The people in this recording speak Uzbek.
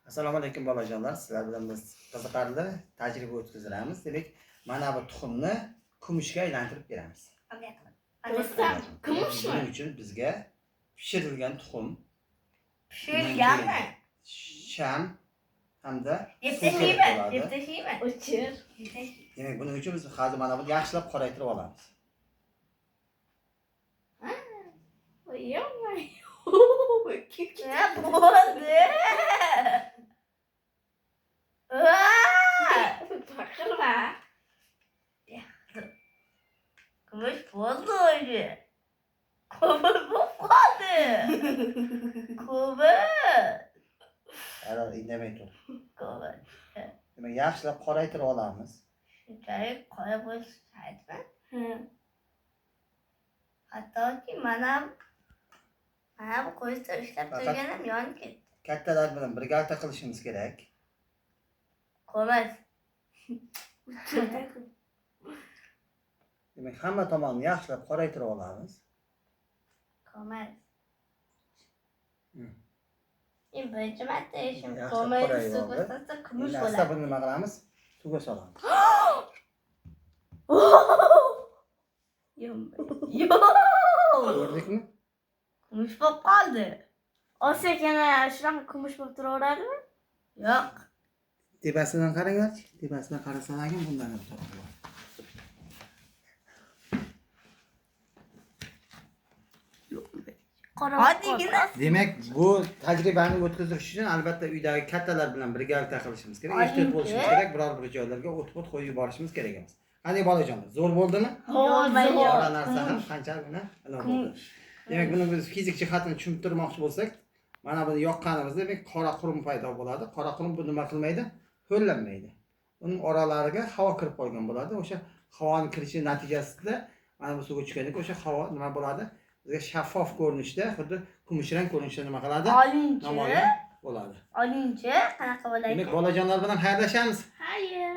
Assalomu alaykum bolajonlar. Sizlar bilan biz qiziqarli tajriba o'tkazamiz. Demak, mana bu tuxumni kumushga aylantirib beramiz. Rustam, kumushmi? Buning uchun bizga pishirilgan tuxum, Pishirganmi? sham hamda Yeb suv kerak tashlaymi? bo'ladi. Yeb tashlaymi? O'chir. Demak, buning uchun biz hozir mana buni yaxshilab qoraytirib olamiz. Yo'qmi? Ne bo'ldi? Baqirma. Kumush bo'ldi o'zi. Kumush bo'ldi. Kumush. Ara indamay tur. Kumush. Demak, yaxshilab qoraytirib olamiz. Shunchalik qora bo'lishi shaytmi? Hattoki mana bu qo'yishda ishlab turganim yonib ketdi. Kattalar bilan birgalikda qilishimiz kerak. Qo'ymas. Demak, hamma tomonni yaxshilab qoraytirib olamiz. Qo'ymas. Hmm. Birinchi marta ishim Yaxshi qo'ymas qorayib suv oldi. qo'shsa kumush Endi bo'ladi. asta buni nima qilamiz? Suvga solamiz. Yo'q. Ko'rdikmi? Kumush bo'lib qoldi. Olsak yana shunaqa kumush bo'lib turaveradimi? Yo'q. Tepasidan qaranglar-chi. Tepasidan qarasalar ham bundan ham topiladi. Oddiygina. Demak, bu tajribani o'tkazish uchun albatta uydagi kattalar bilan birgalikda qilishimiz kerak. Ehtiyot bo'lishimiz kerak. Biror bir joylarga o't qo'yib yuborishimiz kerak emas. Qanday bolajonlar? Zo'r bo'ldimi? Qora narsa ham qanchalik uni bo'ldi. Demak, buni biz fizik jihatdan tushuntirmoqchi bo'lsak, mana buni yoqqanimizda demak qora qurum paydo bo'ladi. Qora qurum bu nima qilmaydi? Ho'llanmaydi. Uning oralariga havo kirib qolgan bo'ladi. O'sha havoning kirishi natijasida mana bu suvga tushganda o'sha havo nima bo'ladi? Bizga shaffof ko'rinishda, xuddi kumushrang ko'rinishda nima qiladi? Namoyon bo'ladi. Olingchi qanaqa bo'ladi? Demak, bolajonlar bilan xayrlashamiz. Xayr.